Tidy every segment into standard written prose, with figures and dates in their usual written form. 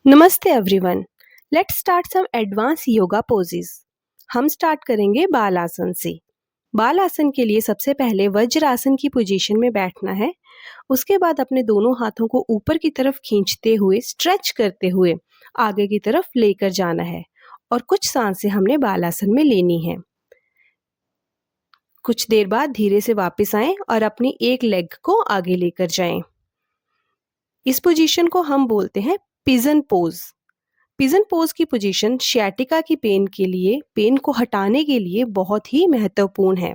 नमस्ते everyone. Let's start some advance yoga poses. हम start करेंगे बाल आसन से। बाल आसन के लिए सबसे पहले वज्रासन की पोजीशन में बैठना है। उसके बाद अपने दोनों हाथों को ऊपर की तरफ खींचते हुए स्ट्रेच करते हुए आगे की तरफ लेकर जाना है और कुछ सांसें हमने बाल आसन में लेनी है। कुछ देर बाद धीरे से वापस आएं और अपनी एक लेग को आगे लेकर जाएं। इस पोजीशन को हम बोलते हैं पिजन पोज। पिजन पोज की पोजीशन शियाटिका की पेन को हटाने के लिए बहुत ही महत्वपूर्ण है।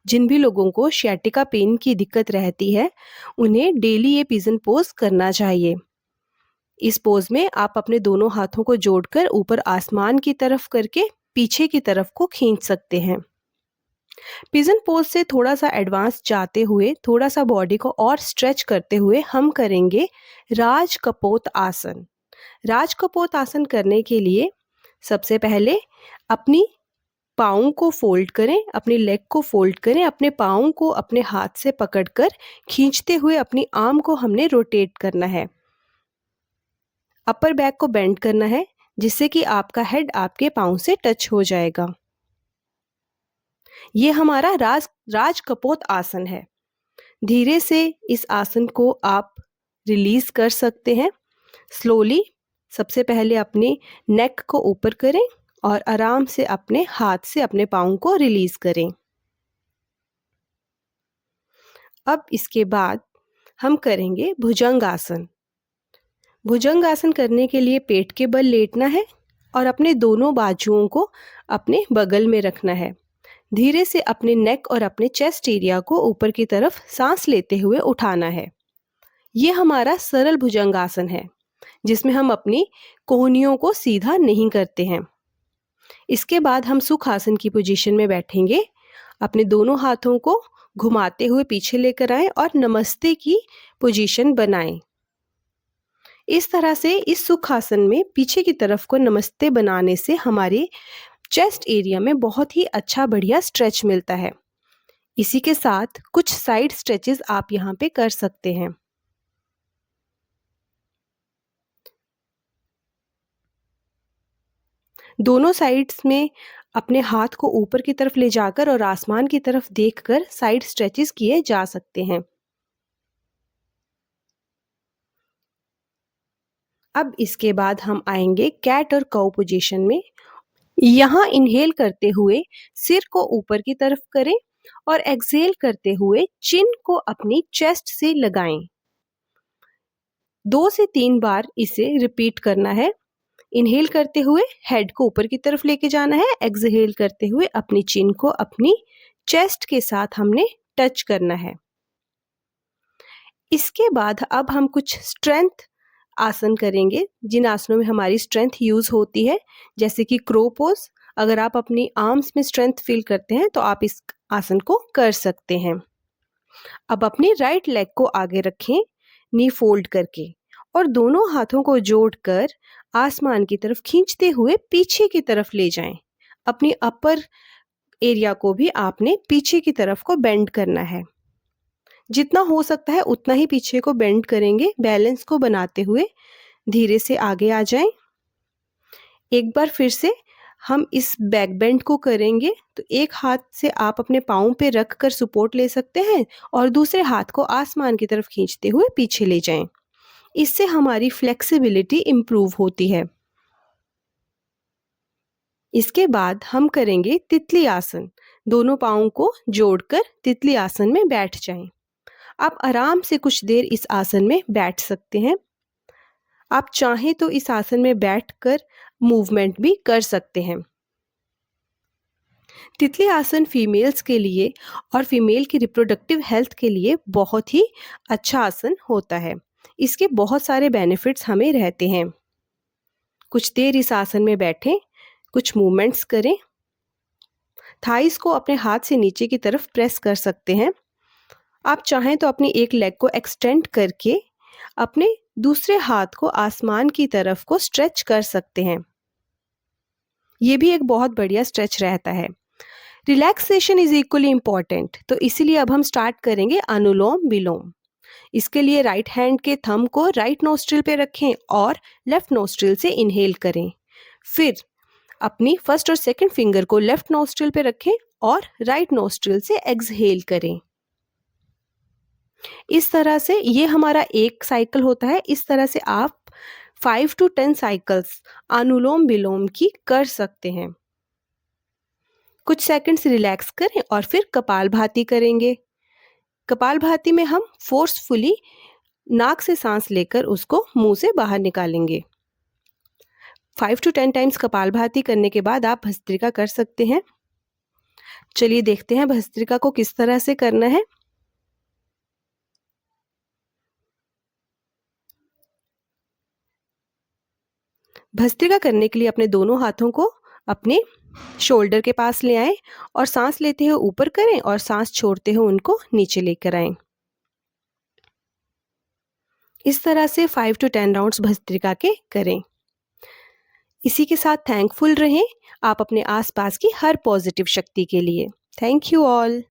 जिन भी लोगों को शियाटिका पेन की दिक्कत रहती है उन्हें डेली ये पिजन पोज करना चाहिए। इस पोज में आप अपने दोनों हाथों को जोड़कर ऊपर आसमान की तरफ करके पीछे की तरफ को खींच सकते हैं। पिजन पोज से थोड़ा सा एडवांस जाते हुए थोड़ा सा बॉडी को और स्ट्रेच करते हुए हम करेंगे राज कपोत आसन। राज कपोत आसन करने के लिए सबसे पहले अपनी पाँव को फोल्ड करें, अपनी लेग को फोल्ड करें, अपने पाँव को अपने हाथ से पकड़कर खींचते हुए अपनी आर्म को हमने रोटेट करना है। अपर बैक को बेंड करना है जिससे कि आपका हेड आपके पाँव से टच हो जाएगा। ये हमारा राज कपोत आसन है। धीरे से इस आसन को आप रिलीज कर सकते हैं। स्लोली सबसे पहले अपने नेक को ऊपर करें और आराम से अपने हाथ से अपने पाँव को रिलीज करें। अब इसके बाद हम करेंगे भुजंगासन। भुजंगासन करने के लिए पेट के बल लेटना है और अपने दोनों बाजुओं को अपने बगल में रखना है। धीरे से अपने नेक और अपने चेस्ट एरिया को ऊपर की तरफ सांस लेते हुए उठाना है। ये हमारा सरल भुजंगासन है जिसमें हम अपनी कोहनियों को सीधा नहीं करते हैं। इसके बाद हम सुखासन की पोजीशन में बैठेंगे। अपने दोनों हाथों को घुमाते हुए पीछे लेकर आएं और नमस्ते की पोजीशन बनाएं। इस तरह से इस सुखासन में पीछे की तरफ को नमस्ते बनाने से हमारे चेस्ट एरिया में बहुत ही अच्छा बढ़िया स्ट्रेच मिलता है। इसी के साथ कुछ साइड स्ट्रेचेस आप यहाँ पे कर सकते हैं। दोनों साइड्स में अपने हाथ को ऊपर की तरफ ले जाकर और आसमान की तरफ देखकर साइड स्ट्रेचेस किए जा सकते हैं। अब इसके बाद हम आएंगे कैट और काऊ पोजीशन में। यहाँ इनहेल करते हुए सिर को ऊपर की तरफ करें और एक्सहेल करते हुए चिन को अपनी चेस्ट से लगाएं। 2 से 3 बार इसे रिपीट करना है। इनहेल करते हुए हेड को ऊपर की तरफ लेके जाना है। एक्सहेल करते हुए अपनी चिन को अपनी चेस्ट के साथ हमने टच करना है। इसके बाद अब हम कुछ स्ट्रेंथ आसन करेंगे जिन आसनों में हमारी स्ट्रेंथ यूज होती है, जैसे कि क्रो पोज। अगर आप अपनी आर्म्स में स्ट्रेंथ फील करते हैं तो आप इस आसन को कर सकते हैं। अब अपनी राइट लेग को आगे रखें नी फोल्ड करके और दोनों हाथों को जोड़कर आसमान की तरफ खींचते हुए पीछे की तरफ ले जाएं। अपनी अपर एरिया को भी आपने पीछे की तरफ को बेंड करना है। जितना हो सकता है उतना ही पीछे को बेंड करेंगे। बैलेंस को बनाते हुए धीरे से आगे आ जाएं। एक बार फिर से हम इस बैक बेंड को करेंगे तो एक हाथ से आप अपने पाँव पे रख कर सपोर्ट ले सकते हैं और दूसरे हाथ को आसमान की तरफ खींचते हुए पीछे ले जाएं। इससे हमारी फ्लेक्सिबिलिटी इम्प्रूव होती है। इसके बाद हम करेंगे तितली आसन। दोनों पाँव को जोड़कर तितली आसन में बैठ जाएं। आप आराम से कुछ देर इस आसन में बैठ सकते हैं। आप चाहें तो इस आसन में बैठकर मूवमेंट भी कर सकते हैं। तितली आसन फीमेल्स के लिए और फीमेल की रिप्रोडक्टिव हेल्थ के लिए बहुत ही अच्छा आसन होता है। इसके बहुत सारे बेनिफिट्स हमें रहते हैं। कुछ देर इस आसन में बैठें, कुछ मूवमेंट्स करें। थाइस को अपने हाथ से नीचे की तरफ प्रेस कर सकते हैं। आप चाहें तो अपनी एक लेग को एक्सटेंड करके अपने दूसरे हाथ को आसमान की तरफ को स्ट्रेच कर सकते हैं। ये भी एक बहुत बढ़िया स्ट्रेच रहता है। रिलैक्सेशन इज इक्वली इम्पॉर्टेंट, तो इसीलिए अब हम स्टार्ट करेंगे अनुलोम विलोम। इसके लिए राइट हैंड के थंब को राइट नोस्ट्रिल पे रखें और लेफ्ट नोस्ट्रिल से इनहेल करें। फिर अपनी फर्स्ट और सेकंड फिंगर को लेफ्ट नोस्ट्रिल पे रखें और राइट नोस्ट्रिल से एक्सहेल करें। इस तरह से ये हमारा एक साइकिल होता है। इस तरह से आप 5 to 10 साइकिल्स अनुलोम विलोम की कर सकते हैं। कुछ सेकंड्स रिलैक्स करें और फिर कपालभाति करेंगे। कपालभाति में हम फोर्सफुली नाक से सांस लेकर उसको मुंह से बाहर निकालेंगे। 5 to 10 टाइम्स कपालभाति करने के बाद आप भस्त्रिका कर सकते हैं। चलिए देखते हैं भस्त्रिका को किस तरह से करना है। भस्त्रिका करने के लिए अपने दोनों हाथों को अपने शोल्डर के पास ले आएं और सांस लेते हुए ऊपर करें और सांस छोड़ते हुए उनको नीचे लेकर आएं। इस तरह से 5 to 10 राउंड्स भस्त्रिका के करें। इसी के साथ थैंकफुल रहें आप अपने आसपास की हर पॉजिटिव शक्ति के लिए। Thank you all.